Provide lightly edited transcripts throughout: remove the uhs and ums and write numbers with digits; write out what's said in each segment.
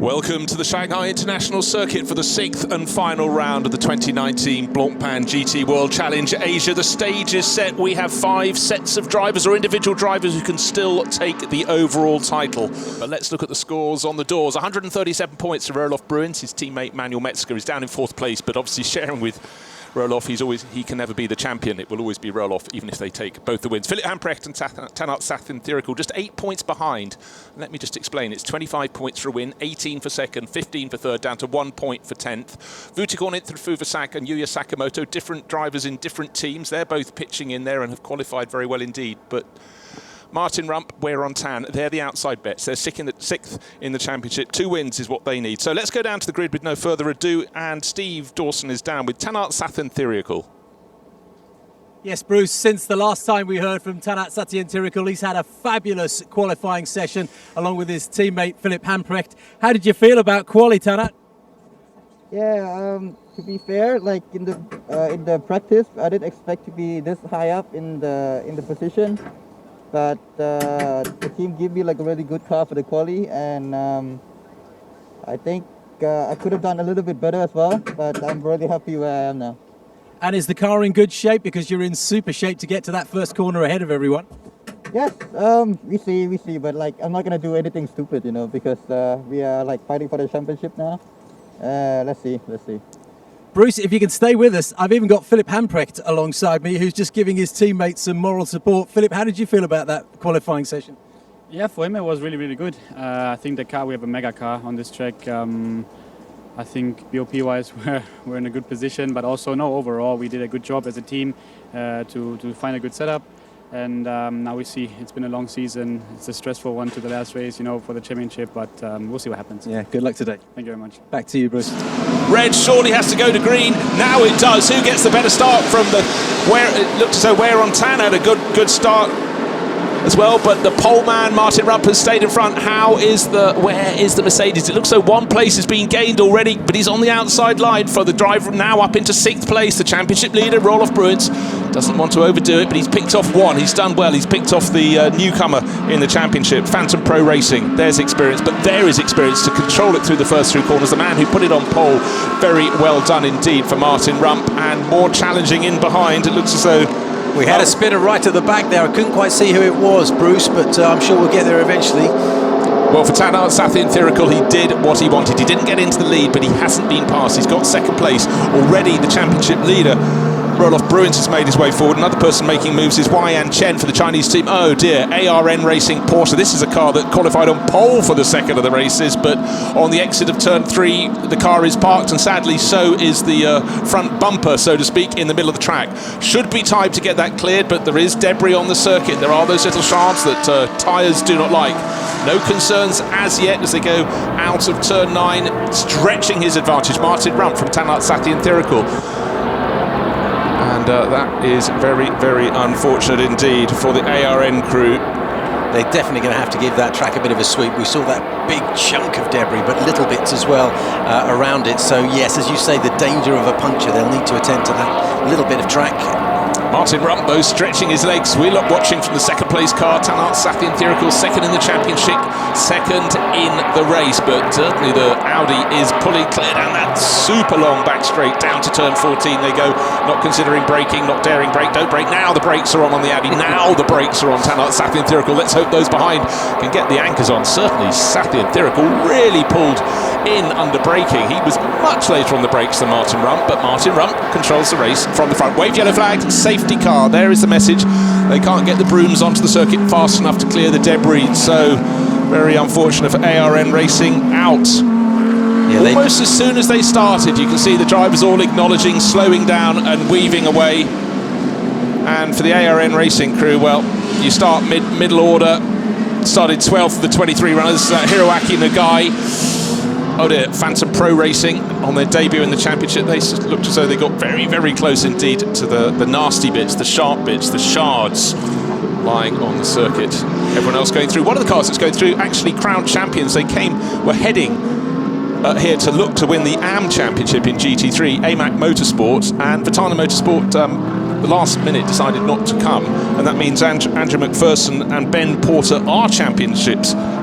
Welcome to the Shanghai International Circuit for the 6th and final round of the 2019 Blancpain GT World Challenge Asia. The stage is set. We have 5 sets of drivers or individual drivers who can still take the overall title. But let's look at the scores on the doors. 137 points to Roelof Bruins. His teammate Manuel Metzger is down in 4th place, but obviously sharing with Roelof, he can never be the champion. It will always be Roelof, even if they take both the wins. Philip Hamprecht and Tanart Sathin-Thirikel just 8 points behind. Let me just explain. It's 25 points for a win, 18 for second, 15 for third, down to 1 point for 10th. Vutikon Fuvasak and Yuya Sakamoto, different drivers in different teams. They're both pitching in there and have qualified very well indeed. But Martin Rump, Wear on Tan, they're the outside bets. They're sixth in the championship. 2 wins is what they need. So let's go down to the grid with no further ado. And Steve Dawson is down with Tanart Sathin-Thirikel. Yes, Bruce, since the last time we heard from Tanart Sathin-Thirikel, he's had a fabulous qualifying session along with his teammate Philip Hamprecht. How did you feel about quali, Tanart? Yeah, to be fair, like in the practice, I didn't expect to be this high up in the position. But the team gave me like a really good car for the quali, and I think I could have done a little bit better as well, but I'm really happy where I am now. And is the car in good shape? Because you're in super shape to get to that first corner ahead of everyone. Yes, we see, but like I'm not gonna do anything stupid, you know, because we are like fighting for the championship now. Let's see. Bruce, if you can stay with us, I've even got Philip Hamprecht alongside me, who's just giving his teammates some moral support. Philip, how did you feel about that qualifying session? Yeah, for him it was really, really good. I think the car, we have a mega car on this track. I think BOP-wise we're in a good position, but also overall we did a good job as a team to find a good setup. And now we see it's been a long season. It's a stressful one to the last race, you know, for the championship, but we'll see what happens. Yeah, good luck today. Thank you very much. Back to you, Bruce. Red surely has to go to green. Now it does. Who gets the better start from the where it looked as though Wear on Tan had a good start as well, but the pole man Martin Rump has stayed in front. Where is the Mercedes? It looks like 1 place has been gained already, but he's on the outside line for the driver now up into 6th place. The championship leader, Roelof Bruins, doesn't want to overdo it, but he's picked off 1. He's done well. He's picked off the newcomer in the championship, Phantom Pro Racing. There's experience, but there is experience to control it through the first 3 corners. The man who put it on pole, very well done indeed for Martin Rump, and more challenging in behind. It looks as though we had a spinner right at the back there. I couldn't quite see who it was, Bruce, but I'm sure we'll get there eventually. Well, for Tanart Sathin-Thirikel, he did what he wanted. He didn't get into the lead, but he hasn't been passed. He's got 2nd place. Already the championship leader, Roelof Bruins, has made his way forward. Another person making moves is Yan Chen for the Chinese team. Oh dear, ARN Racing Porsche. This is a car that qualified on pole for the 2nd of the races, but on the exit of turn 3, the car is parked, and sadly so is the front bumper, so to speak, in the middle of the track. Should be time to get that cleared, but there is debris on the circuit. There are those little shards that tyres do not like. No concerns as yet as they go out of turn 9, stretching his advantage. Martin Rump from Tanart Sathin-Thirikel. And that is very, very unfortunate indeed for the ARN crew. They're definitely going to have to give that track a bit of a sweep. We saw that big chunk of debris, but little bits as well around it. So yes, as you say, the danger of a puncture, they'll need to attend to that little bit of track. Martin Rump, though, stretching his legs. We're watching from the 2nd place car. Tanart Sathin-Thirikel 2nd in the championship, 2nd in the race. But certainly the Audi is pulling clear down that super long back straight down to turn 14. They go, not considering braking, not daring brake. Don't brake. Now the brakes are on the Audi. Now the brakes are on Tanart Sathin-Thirikel. Let's hope those behind can get the anchors on. Certainly Sathin-Thirikel really pulled in under braking. He was much later on the brakes than Martin Rump, but Martin Rump controls the race from the front. Wave yellow flag, safety car. There is the message. They can't get the brooms onto the circuit fast enough to clear the debris, so very unfortunate for ARN Racing. Out. Yeah, almost as soon as they started, you can see the drivers all acknowledging, slowing down and weaving away. And for the ARN Racing crew, well, you start middle order. Started 12th of the 23 runners. Hiroaki Nagai. Oh dear, Phantom Pro Racing on their debut in the championship. They looked as though they got very, very close indeed to the nasty bits, the sharp bits, the shards lying on the circuit. Everyone else going through. One of the cars that's going through, actually crowned champions. They were heading here to look to win the AM Championship in GT3, AMAC Motorsport, and Vitana Motorsport the last minute decided not to come, and that means Andrew McPherson and Ben Porter are champions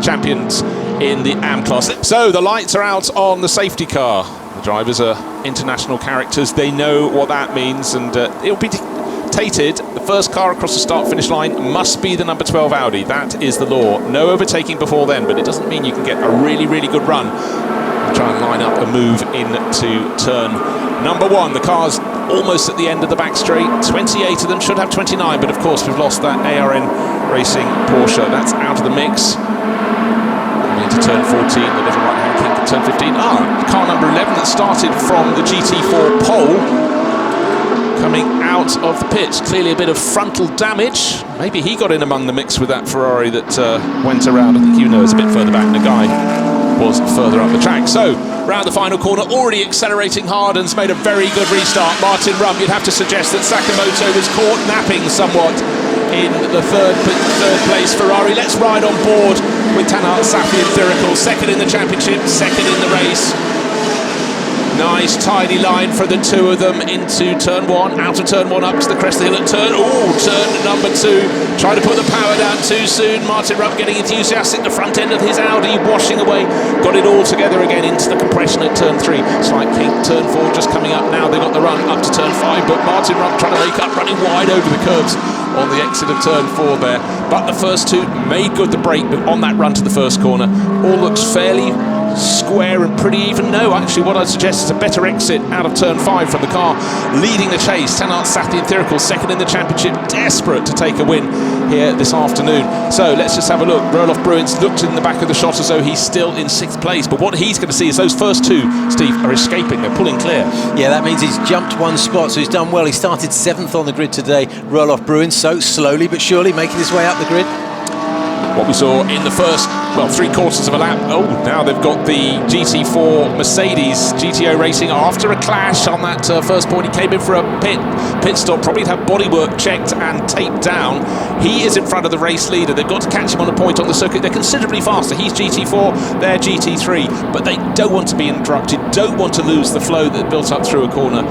champions in the AM class. So the lights are out on the safety car. The drivers are international characters. They know what that means, and it'll be dictated. The first car across the start-finish line must be the number 12 Audi. That is the law. No overtaking before then, but it doesn't mean you can get a really, really good run. We'll try and line up a move into turn number 1. The car's almost at the end of the back straight. 28 of them, should have 29, but of course we've lost that ARN Racing Porsche. That's out of the mix. Coming into turn 14, the little right-hand kink at turn 15. Car number 11 that started from the GT4 pole, coming out of the pits. Clearly a bit of frontal damage. Maybe he got in among the mix with that Ferrari that went around. I think you know it's a bit further back. The guy was further up the track. So round the final corner, already accelerating hard and's made a very good restart. Martin Rump, you'd have to suggest that Sakamoto was caught napping somewhat in the third place Ferrari. Let's ride on board with Tanat Safi and Thirical, second in the championship, second in the race. Nice tidy line for the two of them into turn 1, out of turn 1 up to the crest of the hill at turn number 2. Trying to put the power down too soon. Martin Rupp getting enthusiastic. The front end of his Audi washing away. Got it all together again into the compression at turn 3. Slight kink, turn 4 just coming up now. They got the run up to turn 5, but Martin Rupp trying to make up, running wide over the curbs on the exit of turn 4 there. But the first two made good the break on that run to the first corner. All looks fairly square and pretty even. No, actually what I'd suggest is a better exit out of turn 5 from the car leading the chase. Tanat Safi and Thirical second in the championship, desperate to take a win here this afternoon. So let's just have a look. Roelof Bruins looked in the back of the shot as though he's still in 6th place, but what he's going to see is those first two, Steve, are escaping. They're pulling clear. Yeah, that means he's jumped 1 spot, so he's done well. He started 7th on the grid today, Roelof Bruins, so slowly but surely making his way up the grid. What we saw in the first, 3/4 of a lap. Now they've got the GT4 Mercedes GTO Racing after a clash on that first point. He came in for a pit stop, probably to have bodywork checked and taped down. He is in front of the race leader. They've got to catch him on a point on the circuit. They're considerably faster. He's GT4, they're GT3, but they don't want to be interrupted, don't want to lose the flow that built up through a corner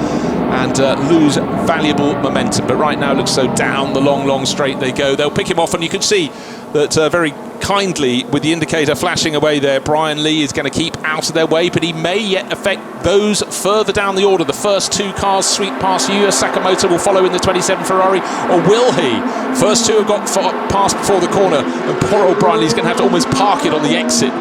and lose valuable momentum. But right now it looks so down the long straight they go. They'll pick him off, and you can see that very kindly with the indicator flashing away there, Brian Lee is going to keep out of their way, but he may yet affect those further down the order. The first two cars sweep past Yuya Sakamoto, will follow in the 27 Ferrari, or will he? First two have got past before the corner, and poor old Brian Lee's going to have to almost park it on the exit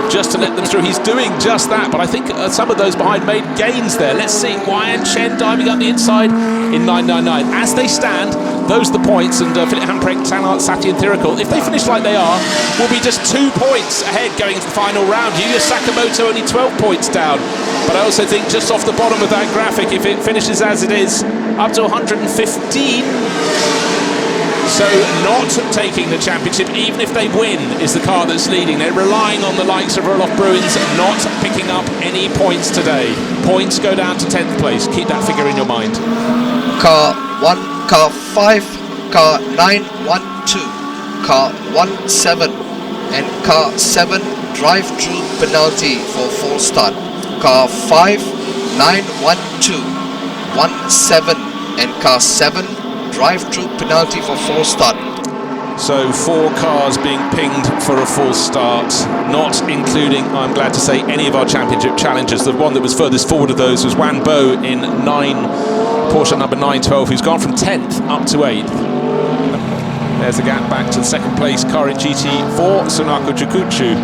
just to let them through. He's doing just that, but I think some of those behind made gains there. Let's see, Wyan Chen diving up the inside in 999. As they stand, those are the points, and Philip Hamprecht, Tanat Safi and Thirical, if they finish like they are, will be just 2 points ahead going into the final round. Yuya Sakamoto only 12 points down, but I also think just off the bottom of that graphic, if it finishes as it is, up to 115. So not taking the championship, even if they win, is the car that's leading. They're relying on the likes of Roelof Bruins not picking up any points today. Points go down to 10th place. Keep that figure in your mind. Car 1, car 5, car 912, car 17, and car 7 drive-through penalty for full start. Car 5, 912, 17, and car 7 drive-through penalty for full start. So 4 cars being pinged for a full start, not including, I'm glad to say, any of our championship challengers. The one that was furthest forward of those was Wan Bo in Porsche number 912, who's gone from 10th up to 8th. There's a gap back to the second place car in GT4, Sunako Jukuchu.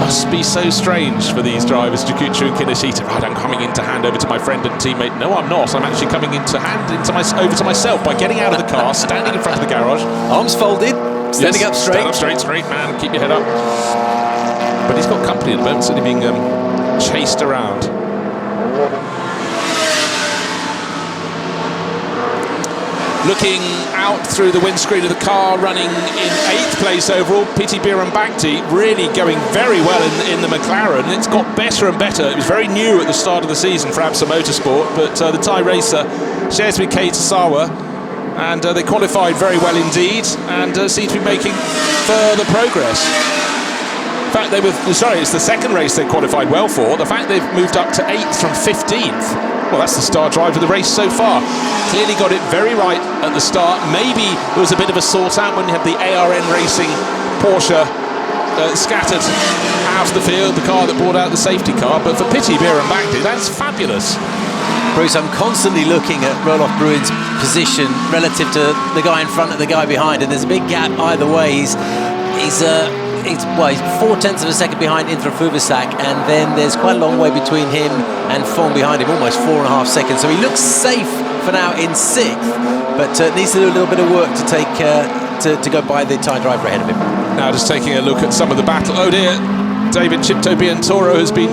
Must be so strange for these drivers, Jukuchu and Kinoshita. Right, I'm coming in to hand over to my friend and teammate. No, I'm not. I'm actually coming in to hand over to myself by getting out of the car, standing in front of the garage. Arms folded, standing up straight. Stand up straight, man. Keep your head up. But he's got company at the moment, certainly being chased around. Looking out through the windscreen of the car, running in 8th place overall, Piti Bhirombhakdi, really going very well in the McLaren. It's got better and better. It was very new at the start of the season for SRO Motorsport, but the Thai racer shares with Kei Tasawa, and they qualified very well indeed, and seem to be making further progress. In fact, it's the second race they qualified well for. The fact they've moved up to 8th from 15th, well, that's the star drive of the race so far. Clearly got it very right at the start. Maybe it was a bit of a sort out when you had the ARN Racing Porsche scattered out of the field, the car that brought out the safety car. But for Pity Beer and Bagdi, that's fabulous. Bruce, I'm constantly looking at Roloff Bruin's position relative to the guy in front and the guy behind, and there's a big gap either way. He's 0.4 of a second behind Intra Fuvasak, and then there's quite a long way between him and Fong behind him, almost 4.5 seconds. So he looks safe for now in 6th, but needs to do a little bit of work to take to go by the Thai driver ahead of him. Now just taking a look at some of the battle. Oh dear, David Chiptobian-Toro has been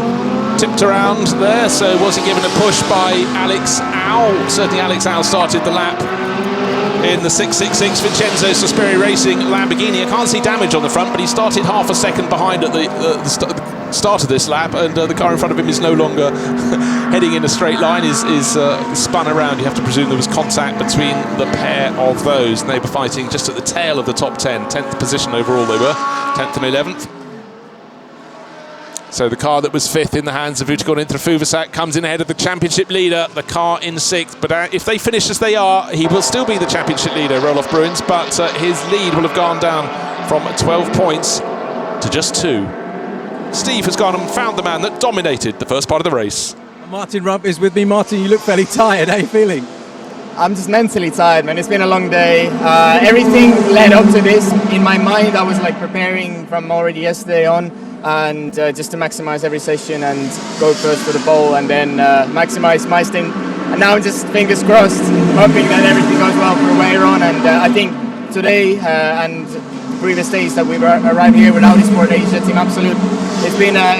tipped around there, so was he given a push by Alex Au? Certainly Alex Au started the lap in the 666 Vincenzo Sospiri Racing Lamborghini. I can't see damage on the front, but he started half a second behind at the start of this lap, and the car in front of him is no longer heading in a straight line, is spun around. You have to presume there was contact between the pair of those, and they were fighting just at the tail of the top 10. 10th position overall they were, 10th and 11th. So the car that was 5th in the hands of Uticon Intra Fuvasak comes in ahead of the championship leader, the car in 6th. But if they finish as they are, he will still be the championship leader, Roloff Bruins, but his lead will have gone down from 12 points to just 2. Steve has gone and found the man that dominated the first part of the race. Martin Rump is with me. Martin, you look fairly tired. How are you feeling? I'm just mentally tired, man. It's been a long day. Everything led up to this. In my mind, I was like preparing from already yesterday on, and just to maximize every session and go first for the pole, and then maximize my stint. And now just fingers crossed, hoping that everything goes well for Wayron. And I think today and previous days that we've arrived here with Audi Sport Asia Team Absolute, it's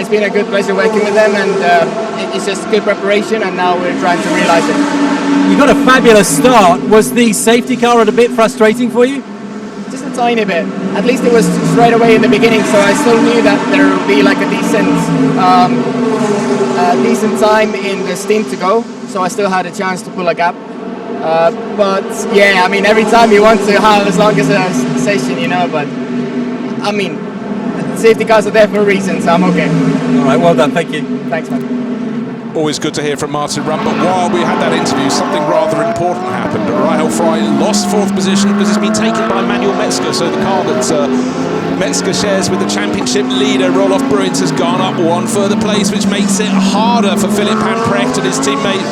been a good pleasure working with them, and it's just good preparation, and now we're trying to realize it. You got a fabulous start. Was the safety car a bit frustrating for you? Just a tiny bit. At least it was straight away in the beginning, so I still knew that there would be like a decent time in the stint to go, so I still had a chance to pull a gap. But yeah, I mean, every time you want to have as long as a session, you know, but I mean, safety cars are there for a reason, so I'm okay. All right, well done, thank you. Thanks, man. Always good to hear from Martin Rump, but while we had that interview, something rather important happened. Rahel Fry lost 4th position because it's been taken by Manuel Metzger, so the car that Metzger shares with the championship leader, Roloff Bruins, has gone up 1 further place, which makes it harder for Philip Hamprecht and his teammate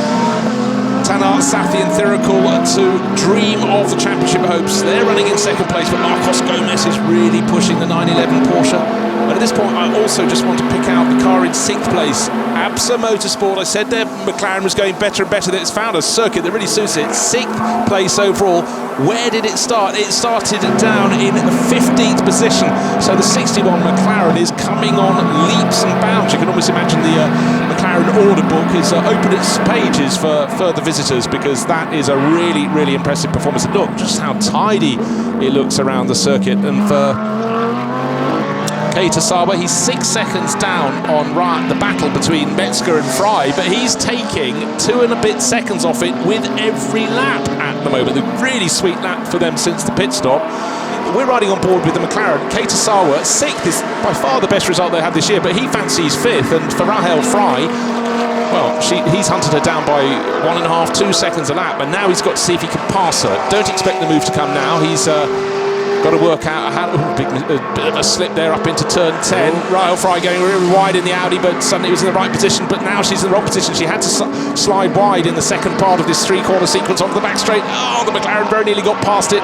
Tanart Sathi and Thirikul to dream of the championship hopes. They're running in 2nd place, but Marcos Gomez is really pushing the 911 Porsche. And at this point, I also just want to pick out the car in 6th place, Absa Motorsport. I said there McLaren was going better and better, that it's found a circuit that really suits it. 6th place overall. Where did it start? It started down in the 15th position. So the 61 McLaren is coming on leaps and bounds. You can almost imagine the McLaren order book is open its pages for further visitors, because that is a really, really impressive performance. And look just how tidy it looks around the circuit. And for Keita Sawa, he's 6 seconds down on the battle between Metzger and Fry, but he's taking 2 and a bit seconds off it with every lap at the moment. A really sweet lap for them since the pit stop. We're riding on board with the McLaren. Keita Sawa, 6th, is by far the best result they had this year, but he fancies 5th. And for Rahel Fry, well, he's hunted her down by 1.5, 2 seconds a lap, and now he's got to see if he can pass her. Don't expect the move to come now. He's got to work out a bit of a slip there up into turn 10. Rahel Fry going really wide in the Audi, but suddenly was in the right position, but now she's in the wrong position. She had to slide wide in the second part of this 3-corner sequence onto the back straight. Oh, the McLaren very nearly got past it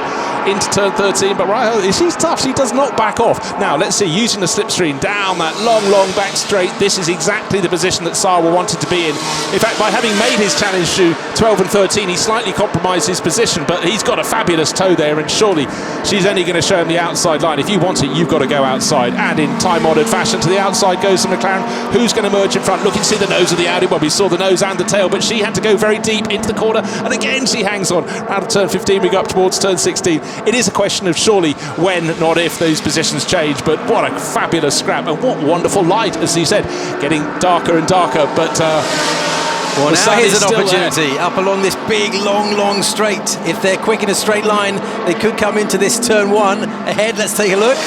into turn 13, but Rahel, she's tough. She does not back off. Now, let's see, using the slipstream down that long back straight, this is exactly the position that Sawa wanted to be in. In fact, by having made his challenge to 12 and 13, he slightly compromised his position, but he's got a fabulous toe there, and surely she's only going to show him the outside line. If you want it, you've got to go outside, and in time-honoured fashion, to the outside goes the McLaren. Who's going to merge in front? Looking to see the nose of the Audi. Well, we saw the nose and the tail, but she had to go very deep into the corner, and again she hangs on. Out of turn 15, we go up towards turn 16. It is a question of surely when, not if, those positions change, but what a fabulous scrap, and what wonderful light, as you said, getting darker and darker, but well, now here's an opportunity up along this big, long straight. If they're quick in a straight line, they could come into this turn 1 ahead. Let's take a look.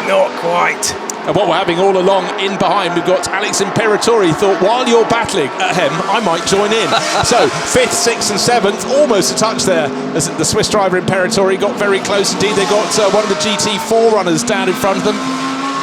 Not quite. And what we're having all along in behind, we've got Alex Imperatori thought, while you're battling at Hem, I might join in. So 5th, 6th and 7th, almost a touch there as the Swiss driver Imperatori got very close indeed. They got one of the GT4 runners down in front of them.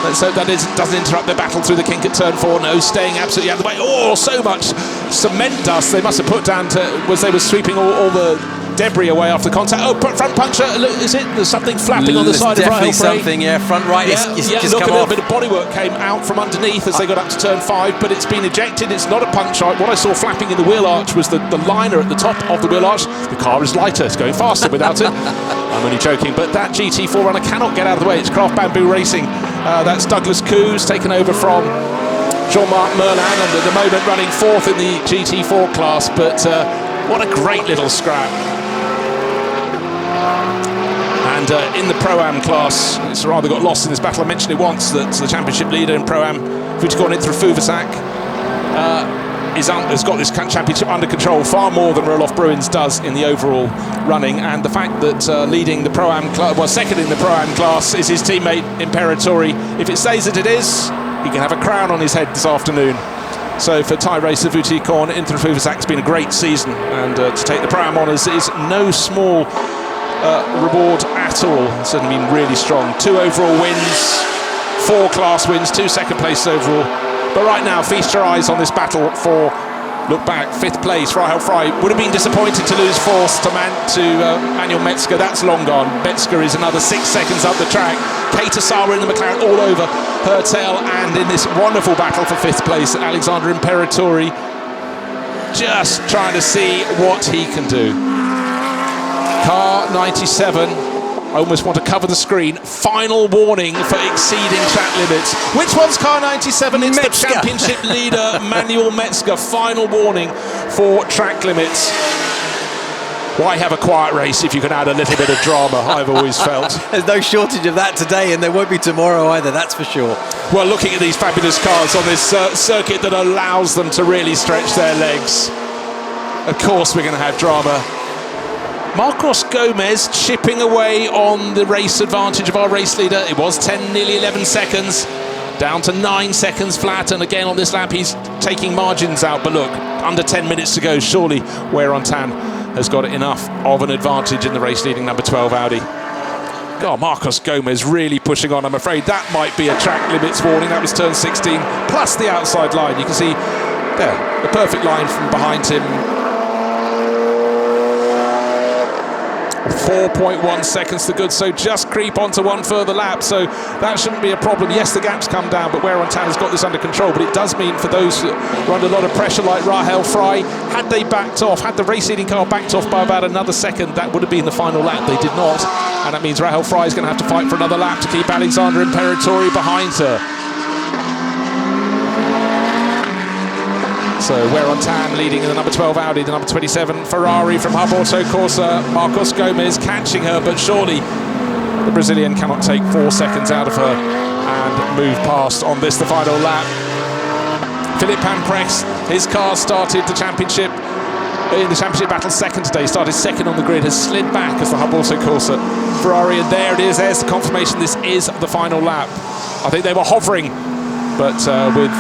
Let's hope that doesn't interrupt their battle through the kink at turn 4. No, staying absolutely out of the way. Oh, so much cement dust they must have put down as they were sweeping all the debris away after contact. Oh, front puncture. Look, is it? There's something flapping on the side of Rahel Frey. Something, yeah. Front right. It's just look, come a little off. bit of bodywork came out from underneath as they got up to turn 5, but it's been ejected. It's not a puncture. What I saw flapping in the wheel arch was the liner at the top of the wheel arch. The car is lighter. It's going faster without it. I'm only joking, but that GT4 runner cannot get out of the way. It's Craft Bamboo Racing. That's Douglas Coos taken over from Jean-Marc Merlin, and at the moment running 4th in the GT4 class. But what a great little scrap. And in the Pro-Am class, it's rather got lost in this battle. I mentioned it once that the championship leader in Pro-Am, Vuitton Intrafuvasak, has got this championship under control far more than Roelof Bruins does in the overall running. And the fact that leading the Pro-Am class, well, second in the Pro-Am class is his teammate Imperatori. If it stays that it is, he can have a crown on his head this afternoon. So for Thai racer Vuitton Intrafuvasak, it's been a great season, and to take the Pro-Am honours is no small reward at all. It's certainly been really strong. 2 overall wins, 4 class wins, 2 second place overall. But right now, feast your eyes on this battle for, look back, 5th place. Rahel Frey would have been disappointed to lose 4th to Manuel Metzger. That's long gone. Metzger is another 6 seconds up the track. Kate Asara in the McLaren all over her tail, and in this wonderful battle for 5th place, Alexander Imperatori just trying to see what he can do. Car 97, I almost want to cover the screen. Final warning for exceeding track limits. Which one's car 97? It's Metzger. The championship leader, Manuel Metzger. Final warning for track limits. Why have a quiet race if you can add a little bit of drama, I've always felt. There's no shortage of that today, and there won't be tomorrow either, that's for sure. Well, looking at these fabulous cars on this circuit that allows them to really stretch their legs, of course we're going to have drama. Marcos Gomez chipping away on the race advantage of our race leader. It was 10, nearly 11 seconds, down to 9 seconds flat, and again on this lap he's taking margins out, but look, under 10 minutes to go. Surely Wear on Tan has got enough of an advantage in the race leading number 12 Audi. God, Marcos Gomez really pushing on. I'm afraid that might be a track limits warning. That was turn 16 plus the outside line. You can see there the perfect line from behind him. 4.1 seconds to good, so just creep onto one further lap, so that shouldn't be a problem. Yes, the gap's come down, but Wear on Tan has got this under control, but it does mean for those who are under a lot of pressure like Rahel Frey, had they backed off, had the race leading car backed off by about another second, that would have been the final lap. They did not, and that means Rahel Frey is going to have to fight for another lap to keep Alexander Imperatori behind her. So Wear on Tan leading in the number 12 Audi, the number 27 Ferrari from Hub Auto Corsa. Marcos Gomez catching her, but surely the Brazilian cannot take 4 seconds out of her and move past on this, the final lap. Philippe Hamprecht, his car started the championship in the championship battle second today, started second on the grid, has slid back as the Hub Auto Corsa Ferrari, and there it is, there's the confirmation this is the final lap. I think they were hovering, but with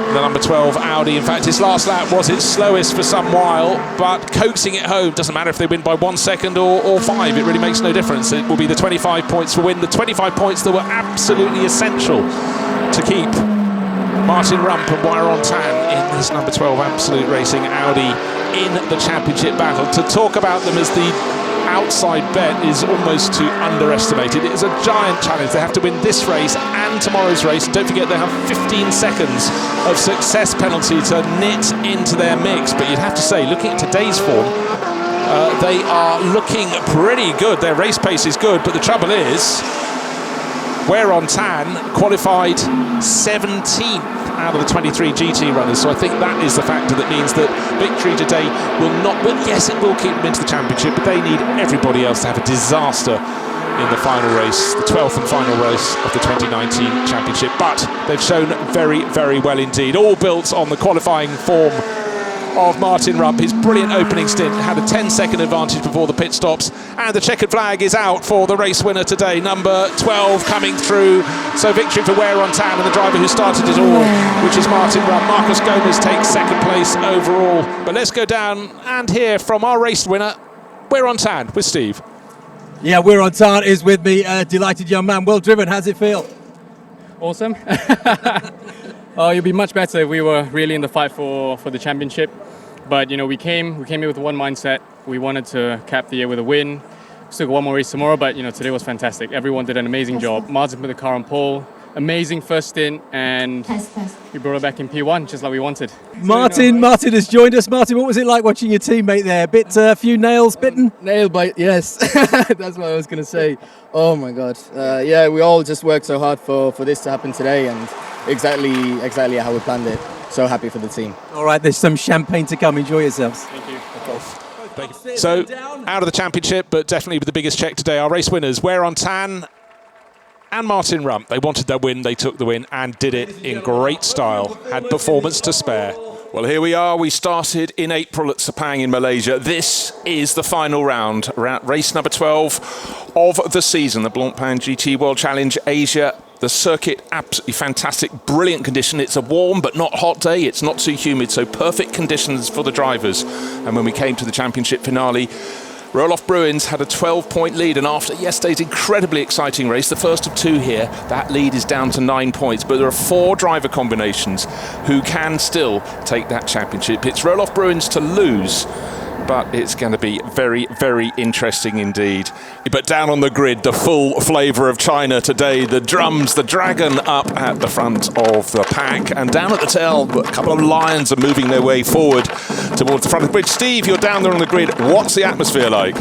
the number 12 Audi, in fact his last lap was its slowest for some while, but coaxing it home. Doesn't matter if they win by 1 second or 5, it really makes no difference. It will be the 25 points for win, the 25 points that were absolutely essential to keep Martin Rump and Wear on Tan in this number 12 Absolute Racing Audi in the championship battle. To talk about them as the outside bet is almost to underestimate it. It is a giant challenge. They have to win this race and tomorrow's race. And don't forget they have 15 seconds of success penalty to knit into their mix. But you'd have to say, looking at today's form, they are looking pretty good. Their race pace is good, but the trouble is Wear on Tan qualified 17th out of the 23 GT runners, so I think that is the factor that means that victory today will not, well, yes, it will keep them into the championship, but they need everybody else to have a disaster in the final race, the 12th and final race of the 2019 championship. But they've shown very, very well indeed, all built on the qualifying form of Martin Rump. His brilliant opening stint had a 10-second advantage before the pit stops, and the checkered flag is out for the race winner today, number 12 coming through. So victory for Wear on Tan and the driver who started it all, which is Martin Rump. Marcus Gomez takes second place overall. But let's go down and hear from our race winner, Wear on Tan, with Steve. Yeah, Wear on Tan is with me. Delighted young man, well driven. How's it feel? Awesome. Oh, it'd be much better if we were really in the fight for the championship. But you know, we came here with one mindset. We wanted to cap the year with a win. Still got one more race tomorrow, but you know, today was fantastic. Everyone did an amazing job. Martin put the car on pole. Amazing first stint, and we brought it back in P1 just like we wanted. Martin has joined us. Martin, what was it like watching your teammate there? Few nails bitten? Nail bite, yes. That's what I was going to say. Oh my God. Yeah, we all just worked so hard for this to happen today, and exactly how we planned it. So happy for the team. All right, there's some champagne to come. Enjoy yourselves. Thank you. Thank you. So, out of the championship, but definitely with the biggest check today, our race winners, Wear on Tan and Martin Rump. They wanted their win, they took the win, and did it in great style. Had performance to spare. Well, here we are. We started in April at Sepang in Malaysia. This is the final round, race number 12 of the season, the Blancpain GT World Challenge Asia. The circuit, absolutely fantastic, brilliant condition. It's a warm but not hot day. It's not too humid, so perfect conditions for the drivers. And when we came to the championship finale, Roelof Bruins had a 12-point lead, and after yesterday's incredibly exciting race, the first of two here, that lead is down to 9 points. But there are 4 driver combinations who can still take that championship. It's Roelof Bruins to lose, but it's going to be very, very interesting indeed. But down on the grid, the full flavour of China today. The drums, the dragon up at the front of the pack, and down at the tail, a couple of lions are moving their way forward towards the front of the grid. Steve, you're down there on the grid. What's the atmosphere like?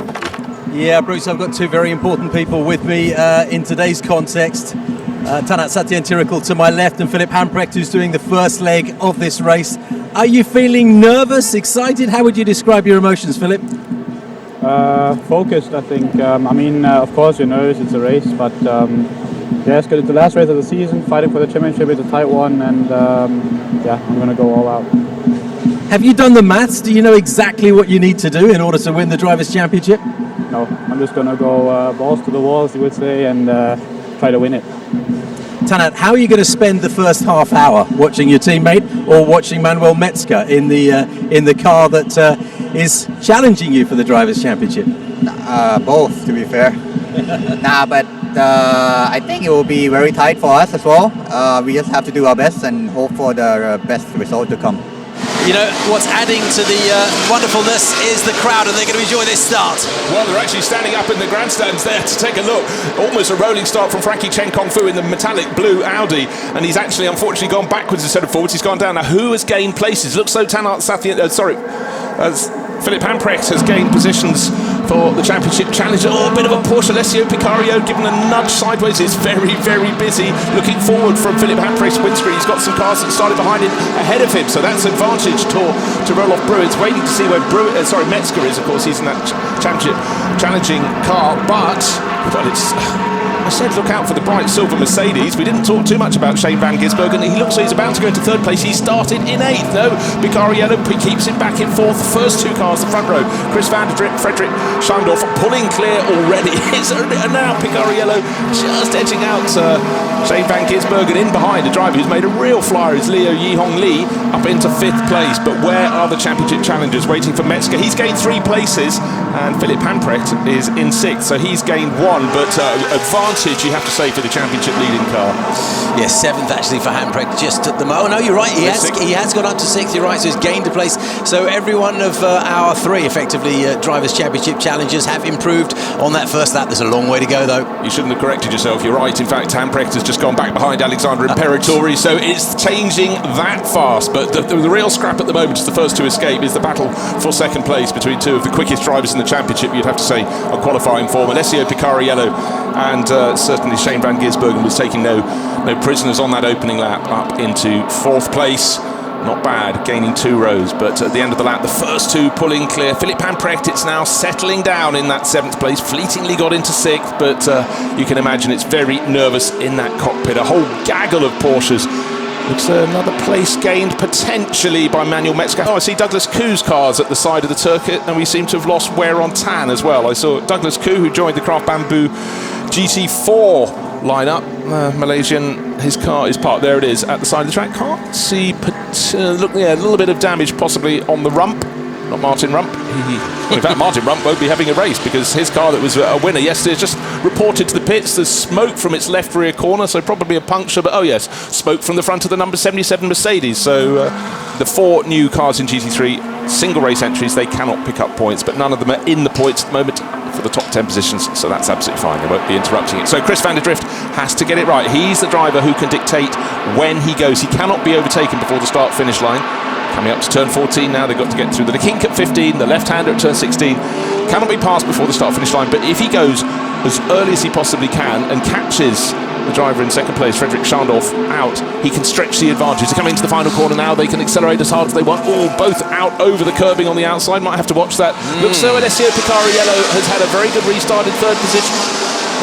Yeah, Bruce, I've got 2 very important people with me in today's context. Tanat Satyanthirakul to my left, and Philip Hamprecht, who's doing the first leg of this race. Are you feeling nervous, excited? How would you describe your emotions, Philip? Focused, I think. Of course you're nervous, it's a race, but yeah, it's good. It's the last race of the season, fighting for the championship. It's a tight one, and yeah, I'm going to go all out. Have you done the maths? Do you know exactly what you need to do in order to win the Drivers' Championship? No, I'm just going to go balls to the wall, as you would say, and try to win it. Tanat, how are you going to spend the first half hour? Watching your teammate or watching Manuel Metzger in the car that is challenging you for the Drivers' Championship? Both, to be fair. But I think it will be very tight for us as well. We just have to do our best and hope for the best result to come. You know, what's adding to the wonderfulness is the crowd, and they're going to enjoy this start. Well, they're actually standing up in the grandstands there to take a look. Almost a rolling start from Frankie Chen Kong Fu in the metallic blue Audi, and he's actually unfortunately gone backwards instead of forwards. He's gone down. Now, who has gained places? Looks so Tanat Sathyan, as Philip Hamprecht has gained positions for the championship challenge. Oh, a bit of a push. Alessio Picario given a nudge sideways. It's very, very busy. Looking forward from Philip Hamprecht's windscreen. He's got some cars that started behind him ahead of him, so that's advantage to Roelof Bruins. Waiting to see where Metzger is. Of course, he's in that championship challenging car, but it's. I said look out for the bright silver Mercedes. We didn't talk too much about Shane van Gisbergen. He looks like he's about to go into 3rd place. He started in 8th. No, Bicariello keeps him back in 4th. The first 2 cars, the front row. Chris van der Dritt, Frederick Schandorf pulling clear already. And now Bicariello just edging out Shane van Gisbergen in behind. A driver who's made a real flyer is Leo Yihong Lee up into 5th place. But where are the championship challengers waiting for Metzger? He's gained 3 places, and Philip Hamprecht is in 6th. So he's gained 1, but advantage, you have to say, for the championship leading car. Yes, 7th actually for Hamprecht, just at the moment. Oh no, you're right, he has gone up to 6th, you're right, so he's gained a place. So every one of our 3 effectively Drivers' Championship challengers have improved on that first lap. There's a long way to go though. You shouldn't have corrected yourself, you're right. In fact, Hamprecht has just gone back behind Alexander Imperatori, so it's changing that fast. But the real scrap at the moment is the first to escape, is the battle for 2nd place between 2 of the quickest drivers in the championship, you'd have to say, on qualifying form. Alessio Picariello and certainly Shane van Gisbergen was taking no prisoners on that opening lap up into 4th place. Not bad, gaining 2 rows, but at the end of the lap, the first 2 pulling clear. Philip Hamprecht, it's now settling down in that 7th place, fleetingly got into 6th, but you can imagine it's very nervous in that cockpit. A whole gaggle of Porsches Looks another place gained potentially by Manuel Metzger. Oh, I see Douglas Koo's cars at the side of the circuit, and we seem to have lost wear on tan as well. I saw Douglas Koo, who joined the Craft Bamboo GT4 lineup. Malaysian, his car is parked. There it is at the side of the track. Can't see. Look, yeah, a little bit of damage possibly on the rump. Not Martin Rump. Well, in fact, Martin Rump won't be having a race because his car that was a winner yesterday is just reported to the pits. There's smoke from its left rear corner, so probably a puncture. But oh yes, smoke from the front of the number 77 Mercedes. So the 4 new cars in GT3, single race entries, they cannot pick up points, but none of them are in the points at the moment for the top 10 positions, so that's absolutely fine. They won't be interrupting it. So Chris van der Drift has to get it right. He's the driver who can dictate when he goes. He cannot be overtaken before the start-finish line. Coming up to turn 14 now, they've got to get through the kink at 15, the left-hander at turn 16. Cannot be passed before the start-finish line, but if he goes as early as he possibly can and catches the driver in second place, Frederick Schandorf, out, he can stretch the advantage. They're coming into the final corner now. They can accelerate as hard as they want. Oh, both out over the curbing on the outside. Might have to watch that. Looks so Alessio Picariello has had a very good restart in third position.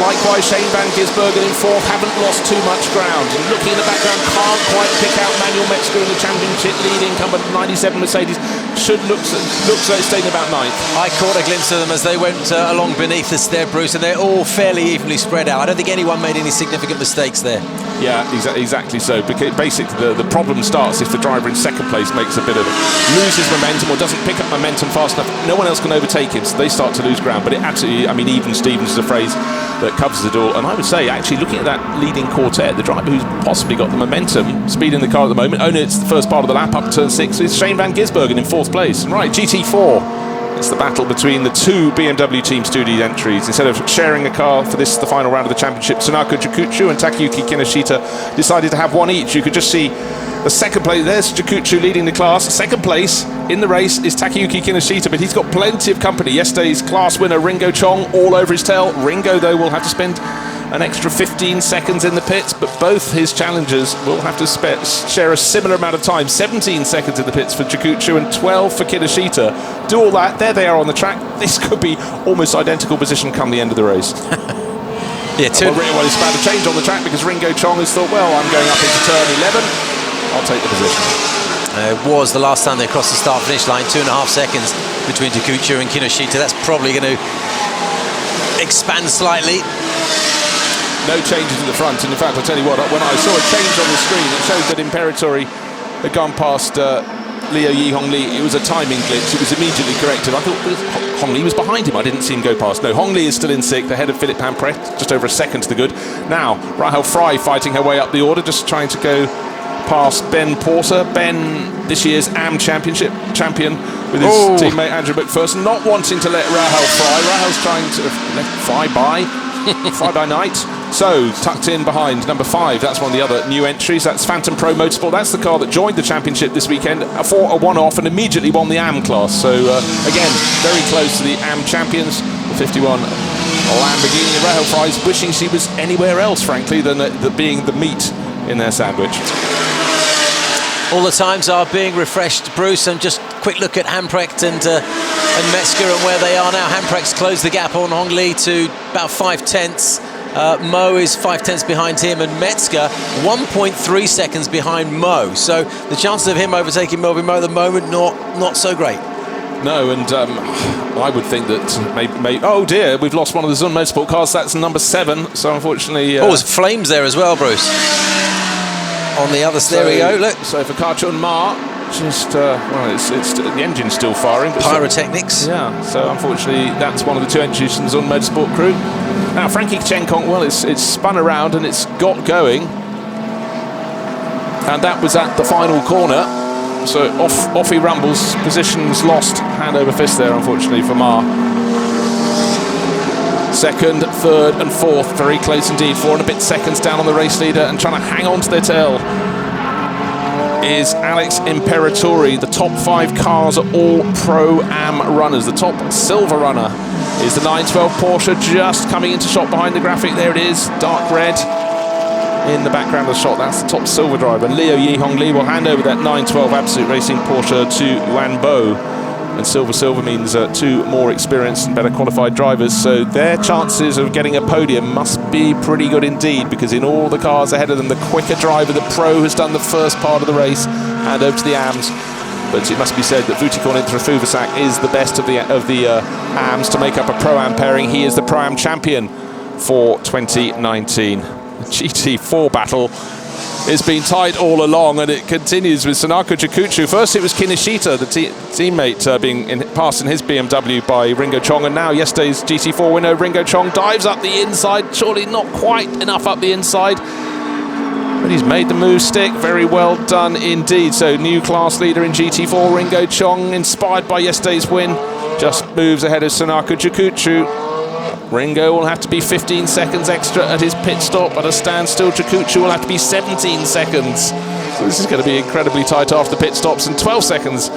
Likewise, Shane van Gisbergen in fourth, haven't lost too much ground. And looking in the background, can't quite pick out Manuel Metzger in the championship leading incumbent 97 Mercedes. Looks like it's staying about ninth. I caught a glimpse of them as they went along beneath us there, Bruce, and they're all fairly evenly spread out. I don't think anyone made any significant mistakes there. Yeah, exactly so. Because basically, the problem starts if the driver in second place makes a bit of loses momentum or doesn't pick up momentum fast enough. No one else can overtake him, so they start to lose ground. But it absolutely, I mean, even Stevens is a phrase that covers it all. And I would say, actually, looking at that leading quartet, the driver who's possibly got the momentum, speed in the car at the moment, only it's the first part of the lap up to turn 6, is Shane van Gisbergen in fourth place. And right, GT4. It's the battle between the 2 BMW Team Studio entries. Instead of sharing a car for this, the final round of the championship, Tsunaka Jakuchu and Takayuki Kinoshita decided to have one each. You could just see the second place. There's Jakuchu leading the class. Second place in the race is Takayuki Kinoshita, but he's got plenty of company. Yesterday's class winner, Ringo Chong, all over his tail. Ringo, though, will have to spend an extra 15 seconds in the pits, but both his challengers will have to share a similar amount of time. 17 seconds in the pits for Jakuchu and 12 for Kinoshita. Do all that, there they are on the track. This could be almost identical position come the end of the race. Yeah, well, it's about to change on the track because Ringo Chong has thought, well, I'm going up into turn 11. I'll take the position. It was the last time they crossed the start-finish line, 2.5 seconds between Jakuchu and Kinoshita. That's probably going to expand slightly. No changes in the front, and in fact, I'll tell you what, when I saw a change on the screen, it showed that Imperatori had gone past Liu Yi Hong Li. It was a timing glitch. It was immediately corrected. I thought Hong Li was behind him. I didn't see him go past. No, Hong Li is still in sixth, ahead of Philippe Hamprecht, just over a second to the good. Now, Rahel Fry fighting her way up the order, just trying to go past Ben Porter. Ben, this year's AM Championship champion, with his teammate Andrew McPherson, not wanting to let Rahel Fry. Rahel's trying to let Fry by. Fly by night. So tucked in behind number 5, that's one of the other new entries. That's Phantom Pro Motorsport. That's the car that joined the championship this weekend for a one-off and immediately won the AM class. So again, very close to the AM champions, the 51 Lamborghini. Rahel Fry's wishing she was anywhere else, frankly, than being the meat in their sandwich. All the times are being refreshed, Bruce, and just quick look at Hamprecht and Metzger and where they are now. Hamprecht's closed the gap on Hong Li to about 5/10. Mo is 5/10 behind him, and Metzger 1.3 seconds behind Mo. So the chances of him overtaking Melvin Mo at the moment, not so great. No, and I would think that maybe oh dear, we've lost one of the Zun Motorsport cars. That's number 7. So unfortunately, there's flames there as well, Bruce. On the other, there we go. Look. So for Karchun Ma, just well, it's the engine's still firing. But pyrotechnics. Yeah. So unfortunately, that's one of the 2 entries from the Zun Motorsport crew. Now Frankie Chenkong, well, it's spun around and it's got going, and that was at the final corner. So off he rumbles. Positions lost, hand over fist there, unfortunately for Ma. Second, third and fourth, very close indeed. 4 and a bit seconds down on the race leader, and trying to hang on to their tail is Alex Imperatori. The top 5 cars are all Pro-Am runners. The top silver runner is the 912 Porsche, just coming into shot behind the graphic. There it is, dark red in the background of the shot. That's the top silver driver. Liu Yi Hong Li will hand over that 912 Absolute Racing Porsche to Wan Bo. and silver means 2 more experienced and better qualified drivers, so their chances of getting a podium must be pretty good indeed, because in all the cars ahead of them, the quicker driver, the Pro, has done the first part of the race, and over to the AMs. But it must be said that Vutikorn-Intra-Fuvasak is the best of the AMs to make up a Pro-Am pairing. He is the Pro-Am champion for 2019. The GT4 battle has been tight all along, and it continues with Sanako Chikuchu. First it was Kinoshita, the teammate, being passed in his BMW by Ringo Chong, and now yesterday's GT4 winner Ringo Chong dives up the inside, surely not quite enough up the inside, but he's made the move stick. Very well done indeed. So new class leader in GT4, Ringo Chong, inspired by yesterday's win, just moves ahead of Sanako Chikuchu. Ringo will have to be 15 seconds extra at his pit stop. At a standstill, Chikuchu will have to be 17 seconds. So this is going to be incredibly tight after pit stops, and 12 seconds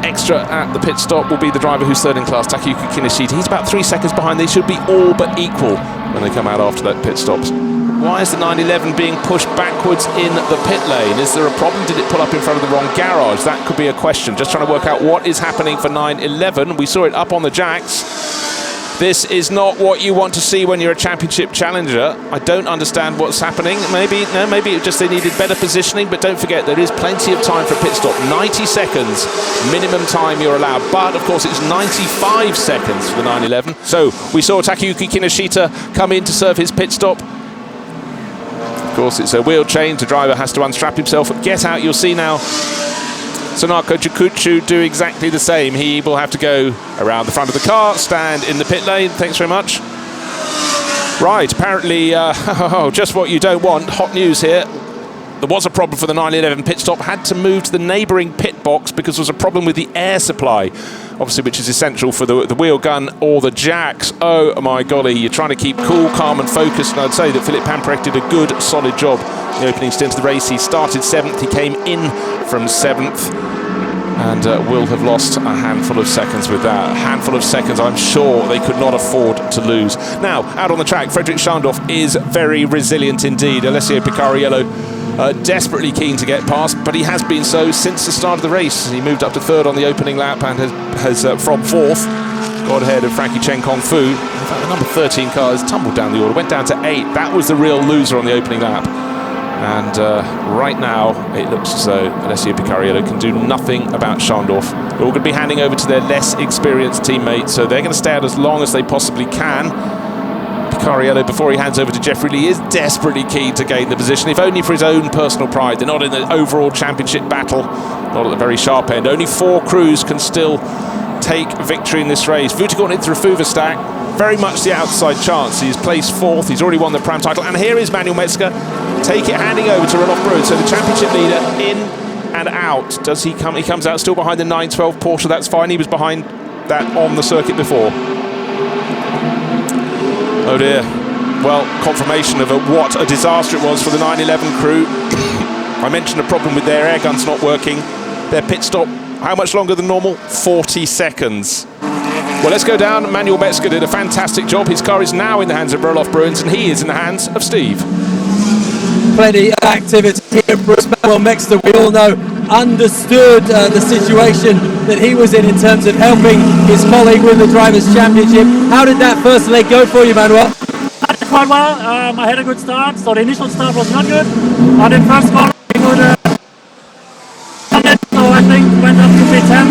extra at the pit stop will be the driver who's third in class, Takayuki Kinoshita. He's about 3 seconds behind. They should be all but equal when they come out after that pit stops. Why is the 911 being pushed backwards in the pit lane? Is there a problem? Did it pull up in front of the wrong garage? That could be a question. Just trying to work out what is happening for 911. We saw it up on the jacks. This is not what you want to see when you're a championship challenger. I don't understand what's happening. Maybe it just they needed better positioning, but don't forget there is plenty of time for a pit stop. 90 seconds minimum time you're allowed, but of course it's 95 seconds for the 911. So we saw Takayuki Kinoshita come in to serve his pit stop. Of course it's a wheel change, the driver has to unstrap himself, get out. You'll see now Sanako Chikuchu do exactly the same. He will have to go around the front of the car, stand in the pit lane. Thanks very much. Right, apparently, just what you don't want. Hot news here. There was a problem for the 911 pit stop. Had to move to the neighbouring pit box because there was a problem with the air supply, obviously, which is essential for the wheel gun or the jacks. Oh my golly, you're trying to keep cool, calm and focused, and I'd say that Philippe Pamprek did a good, solid job in the opening stint of the race. He started 7th, he came in from 7th, and will have lost a handful of seconds with that. A handful of seconds I'm sure they could not afford to lose. Now, out on the track, Frederic Schandorf is very resilient indeed. Alessio Picariello desperately keen to get past, but he has been so since the start of the race. He moved up to 3rd on the opening lap and has from 4th got ahead of Frankie Chen Kong Fu. In fact, the number 13 car has tumbled down the order, went down to 8. That was the real loser on the opening lap. And right now, it looks as though Alessio Picariello can do nothing about Schandorf. They're all going to be handing over to their less experienced teammates, so they're going to stay out as long as they possibly can. Picariello, before he hands over to Jeffrey Lee, is desperately keen to gain the position, if only for his own personal pride. They're not in the overall championship battle, not at the very sharp end. Only 4 crews can still take victory in this race. Vutikorn-Intra-Fuvasak, very much the outside chance. He's placed 4th, he's already won the Pram title, and here is Manuel Metzger, handing over to Roloff Bruin. So the championship leader in and out. Does he come? He comes out still behind the 912 Porsche, that's fine. He was behind that on the circuit before. Oh dear. Well, confirmation of what a disaster it was for the 911 crew. I mentioned a problem with their air guns not working. Their pit stop, how much longer than normal? 40 seconds. Well, let's go down. Manuel Metzger did a fantastic job. His car is now in the hands of Roloff Bruins, and he is in the hands of Steve. Plenty of activity here. Bruce Manuel Metzger, we all know, understood the situation that he was in terms of helping his colleague win the Drivers' Championship. How did that first leg go for you, Manuel? Quite well. I had a good start, so the initial start was not good. But in first corner, so I think went up to P10,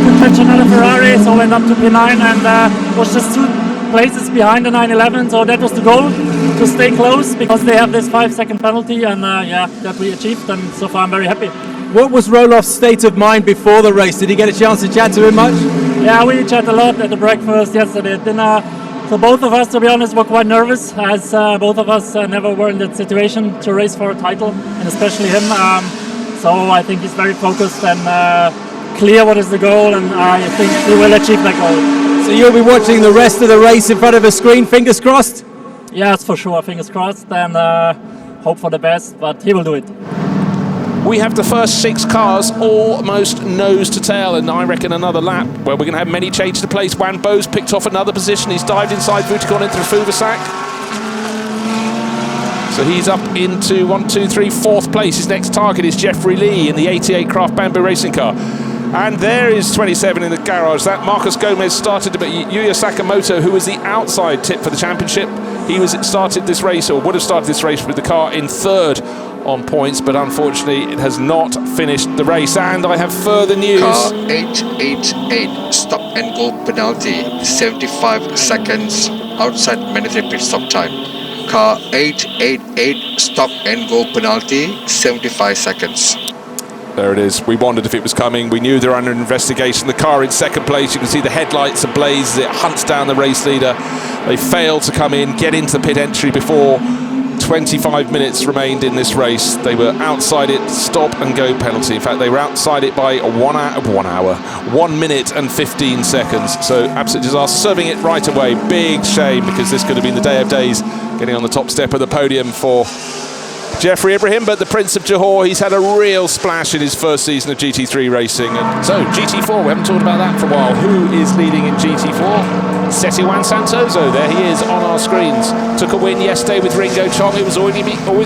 could catch another Ferrari, so went up to P9 and was just 2 places behind the 911. So that was the goal, to stay close, because they have this 5-second penalty, and yeah, that we achieved, and so far I'm very happy. What was Roloff's state of mind before the race? Did he get a chance to chat to him much? Yeah, we chat a lot at the breakfast yesterday at dinner. So both of us, to be honest, were quite nervous, as both of us never were in that situation to race for a title, and especially him. So I think he's very focused and clear what is the goal, and I think he will achieve that goal. So you'll be watching the rest of the race in front of a screen, fingers crossed? Yes, for sure, fingers crossed, and hope for the best, but he will do it. We have the first 6 cars almost nose to tail, and I reckon another lap where we're going to have many changes to place. Wan Bo's picked off another position. He's dived inside Vutikorn-Intra-Fuvasak. So he's up into 4th place. His next target is Jeffrey Lee in the 88 Craft Bamboo racing car. And there is 27 in the garage. That Marcos Gomez started, but Yuya Sakamoto, who was the outside tip for the championship, he started this race, or would have started this race with the car in third on points, but unfortunately it has not finished the race. And I have further news. Car 888, stop and go penalty, 75 seconds outside mandatory pit stop time. Car 888, stop and go penalty, 75 seconds. There it is. We wondered if it was coming. We knew they were under investigation. The car in second place. You can see the headlights ablaze as it hunts down the race leader. They failed to come in, get into the pit entry before 25 minutes remained in this race. They were outside it, stop and go penalty. In fact, they were outside it by 1 minute and 15 seconds. So absolute disaster. Serving it right away. Big shame, because this could have been the day of days, getting on the top step of the podium for Jeffrey Ibrahim. But the Prince of Johor, he's had a real splash in his first season of GT3 racing. And so GT4, we haven't talked about that for a while. Who is leading in GT4? Setiawan Santoso, there he is on our screens. Took a win yesterday with Ringo Chong. It was always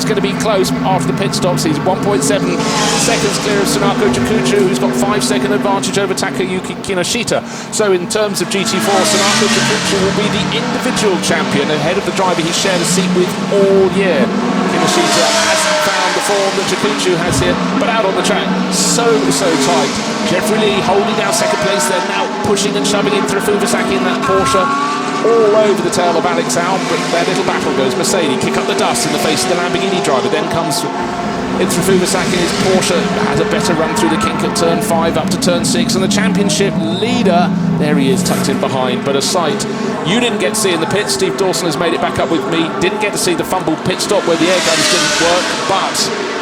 going to be close after the pit stops. He's 1.7 seconds clear of Sunako Jakuchu, who's got 5-second advantage over Takayuki Kinoshita. So in terms of GT4, Sunako Jakuchu will be the individual champion ahead of the driver he shared a seat with all year. Kinoshita hasn't found the form that Jakuchu has here, but out on the track, so tight. Jeffrey Lee holding down second place. They're now pushing and shoving in through Fubasaki in that Porsche, all over the tail of Alex Alm, but their little battle goes. Mercedes kick up the dust in the face of the Lamborghini driver, then comes in through Fubasaki. His Porsche had a better run through the kink at turn 5 up to turn 6, and the championship leader, there he is tucked in behind, but a sight you didn't get to see in the pit. Steve Dawson has made it back up with me. Didn't get to see the fumbled pit stop where the air guns didn't work, but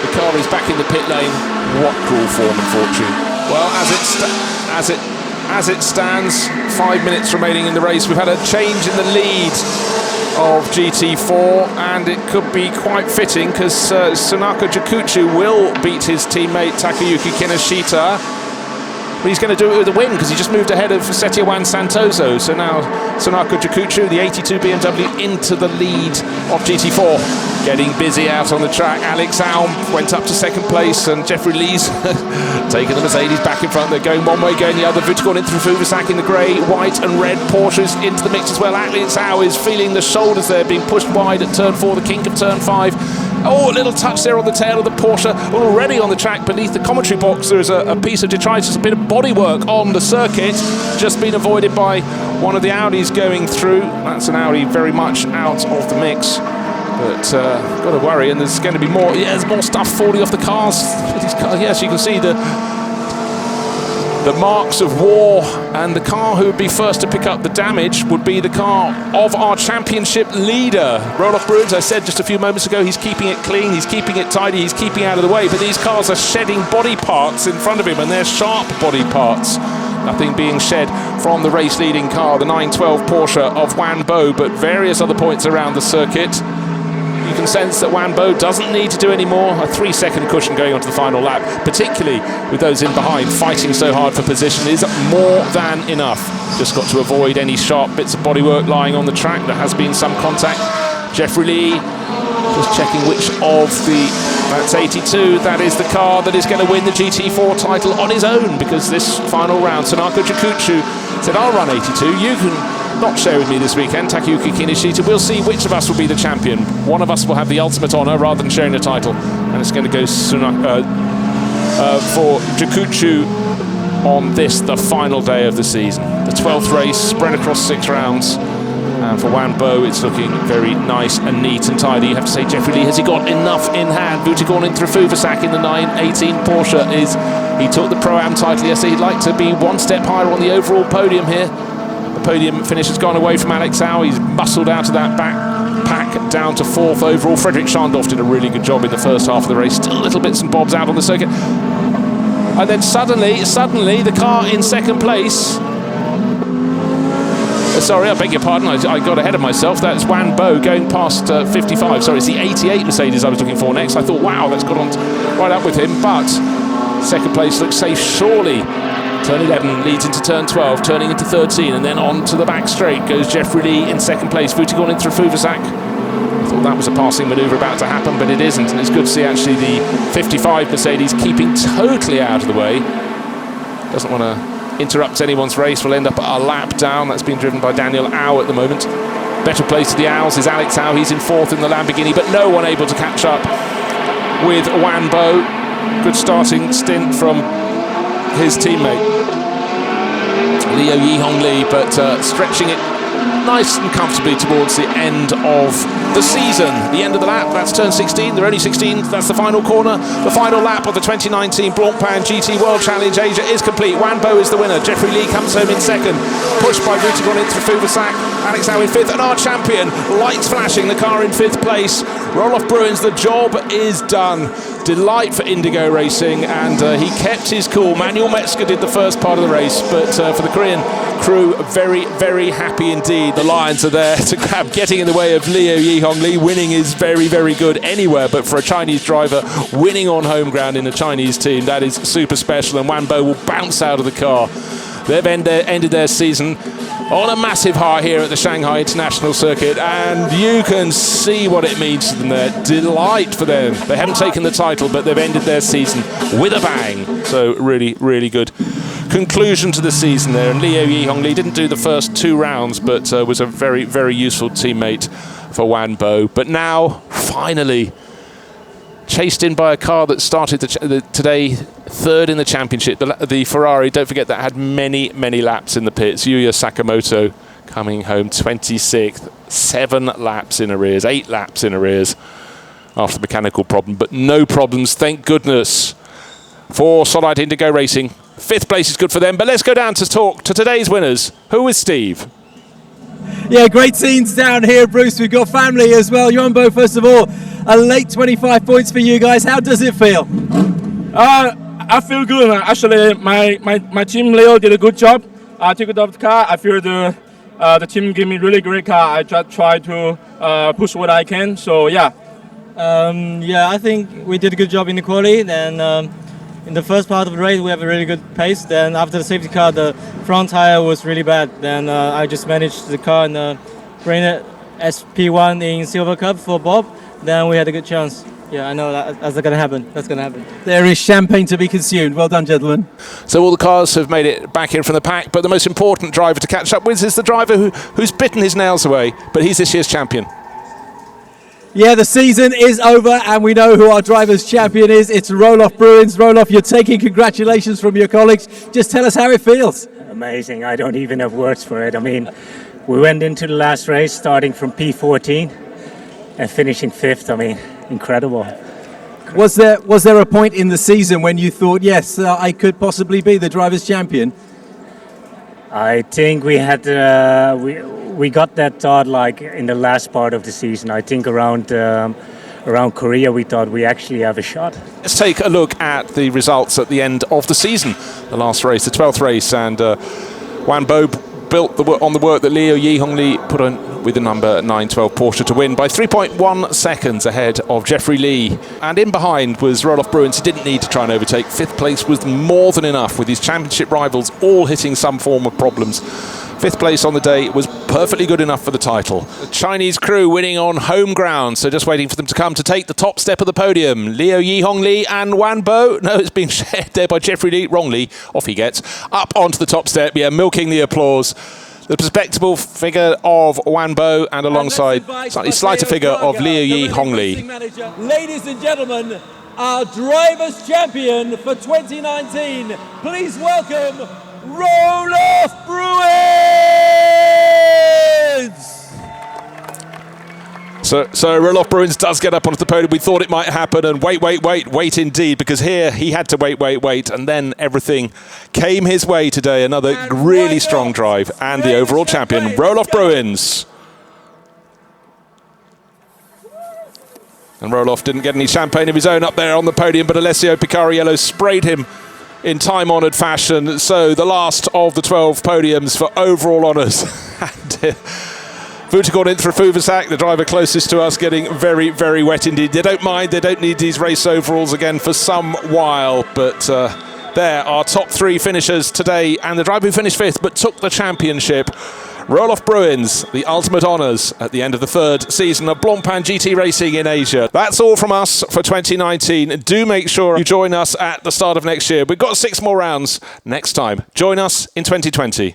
the car is back in the pit lane. What cruel form and fortune. Well, as it stands, 5 minutes remaining in the race. We've had a change in the lead of GT4, and it could be quite fitting, because Sunako Jakuchu will beat his teammate Takayuki Kinoshita. But he's going to do it with a win, because he just moved ahead of Setiawan Santoso. So now Sunako Jakuchu, the 82 BMW, into the lead of GT4. Getting busy out on the track. Alex Alm went up to second place, and Jeffrey Lee's taking the Mercedes back in front. They're going one way, going the other. Vutagon in through Fubasaki in the grey, white and red Porsches into the mix as well. Alex Alm is feeling the shoulders there, being pushed wide at turn 4, the kink of turn 5. Oh, a little touch there on the tail of the Porsche. Already on the track beneath the commentary box, there is a piece of detritus, a bit of bodywork on the circuit, just been avoided by one of the Audis going through. That's an Audi very much out of the mix. But got to worry, and there's going to be more. Yeah, there's more stuff falling off the cars. Yes, you can see the marks of war, and the car who would be first to pick up the damage would be the car of our championship leader. Roloff Bruins, I said just a few moments ago, he's keeping it clean, he's keeping it tidy, he's keeping out of the way, but these cars are shedding body parts in front of him, and they're sharp body parts. Nothing being shed from the race-leading car, the 912 Porsche of Wan Bo, but various other points around the circuit. You can sense that Wan Bo doesn't need to do any more. A 3-second cushion going onto the final lap, particularly with those in behind fighting so hard for position, is more than enough. Just got to avoid any sharp bits of bodywork lying on the track. There has been some contact. Jeffrey Lee just checking which of that's 82, that is the car that is going to win the GT4 title on his own, because this final round, Sunako Jakuchu said, I'll run 82, you can not share with me this weekend, Takayuki Kinoshita. We'll see which of us will be the champion. One of us will have the ultimate honour rather than sharing the title, and it's going to go for Jakuchu on this, the final day of the season. The 12th race spread across 6 rounds, and for Wan Bo it's looking very nice and neat and tidy. You have to say, Jeffrey Lee, has he got enough in hand? Vutagon in through Fubasaki in the 918 Porsche he took the Pro-Am title yesterday. He'd like to be one step higher on the overall podium here. Podium finish has gone away from Alex Howe. He's muscled out of that back pack down to 4th overall. Frederick Schandorf did a really good job in the first half of the race. Still little bits and bobs out on the circuit. And then suddenly the car in second place. Sorry, I beg your pardon, I got ahead of myself. That's Wan Bo going past 55. Sorry, it's the 88 Mercedes I was looking for next. I thought, wow, that's got on right up with him. But second place looks safe, surely. Turn 11 leads into turn 12, turning into 13, and then on to the back straight goes Jeffrey Lee in second place. Vutagon in through Fuvasak. I thought that was a passing manoeuvre about to happen, but it isn't, and it's good to see actually the 55 Mercedes keeping totally out of the way. doesn't want to interrupt anyone's race, will end up a lap down. That's been driven by Daniel Au at the moment. Better place to the Owls is Alex Au. He's in fourth in the Lamborghini, but no one able to catch up with Wanbo. Good starting stint from his teammate Liu Yihong Li, but stretching it nice and comfortably towards the end of the season. The end of the lap, that's turn 16. They're only 16, that's the final corner. The final lap of the 2019 Blancpain GT World Challenge Asia is complete. Wanbo is the winner. Jeffrey Lee comes home in second, pushed by Vutagon into Fuvasak. Alex Au in fifth, and our champion, lights flashing, the car in fifth place. Roloff Bruins, the job is done. Delight for Indigo Racing, and he kept his cool. Manuel Metzger did the first part of the race, but for the Korean crew, very, very happy indeed. The Lions are there to grab. Getting in the way of Liu Yihong Li. Winning is very, very good anywhere, but for a Chinese driver, winning on home ground in a Chinese team, that is super special, and Wanbo will bounce out of the car. They've ended their season on a massive high here at the Shanghai International Circuit, and you can see what it means to them there. Delight for them. They haven't taken the title, but they've ended their season with a bang. So really, really good conclusion to the season there. And Liu Yihong Li didn't do the first 2 rounds, but was a very, very useful teammate for Wanbo. But now, finally, chased in by a car that started today third in the championship, the Ferrari. Don't forget that had many, many laps in the pits. Yuya Sakamoto coming home 26th, 7 laps in arrears, 8 laps in arrears after the mechanical problem, but no problems, thank goodness, for Solid Indigo Racing. 5th place is good for them, but let's go down to talk to today's winners. Who is Steve? Yeah, great scenes down here, Bruce. We've got family as well. Yombo, first of all, a late 25 points for you guys. How does it feel? I feel good. Actually, my team Leo did a good job. I took it off the car. I feel the team gave me really great car. I just try to push what I can. So yeah. Yeah, I think we did a good job in the quali. Then in the first part of the race, we have a really good pace. Then after the safety car, the front tire was really bad. Then I just managed the car and bring it SP1 in Silver Cup for Bob. Then we had a good chance. Yeah, I know that's going to happen. That's going to happen. There is champagne to be consumed. Well done, gentlemen. So all the cars have made it back in from the pack, but the most important driver to catch up with is the driver who's bitten his nails away, but he's this year's champion. Yeah, the season is over, and we know who our driver's champion is. It's Roloff Bruins. Roloff, you're taking congratulations from your colleagues. Just tell us how it feels. Amazing. I don't even have words for it. I mean, we went into the last race starting from P14 and finishing 5th. I mean, incredible. Was there a point in the season when you thought, yes, I could possibly be the driver's champion? I think we had we got that thought like in the last part of the season. I think around Korea we thought we actually have a shot. Let's take a look at the results at the end of the season. The last race, the 12th race, and Wanbo built on the work that Liu Yihong Li put on with the number 912 Porsche to win by 3.1 seconds ahead of Jeffrey Lee. And in behind was Roloff Bruins. He didn't need to try and overtake. 5th place was more than enough, with his championship rivals all hitting some form of problems. 5th place on the day was perfectly good enough for the title. The Chinese crew winning on home ground, so just waiting for them to come to take the top step of the podium. Liu Yihong Li and Wanbo. No, it's been shared there by Jeffrey Lee. Wrongly, off he gets. Up onto the top step, yeah, milking the applause. The respectable figure of Wanbo and alongside slightly slighter figure of Liu Yihong Li. Ladies and gentlemen, our driver's champion for 2019, please welcome Roloff Bruins! So Roloff Bruins does get up onto the podium. We thought it might happen, and wait indeed, because here he had to wait, and then everything came his way today. Another really strong drive, and the overall champion, Roloff Bruins. And Roloff didn't get any champagne of his own up there on the podium, but Alessio Picariello sprayed him in time-honoured fashion. So the last of the 12 podiums for overall honours. Vutagon in through Fuvasak, the driver closest to us, getting very, very wet indeed. They don't mind, they don't need these race overalls again for some while, but there are top 3 finishers today, and the driver who finished 5th but took the championship, Roelof Bruins, the ultimate honours at the end of the third season of Blancpain GT racing in Asia. That's all from us for 2019. Do make sure you join us at the start of next year. We've got 6 more rounds next time. Join us in 2020.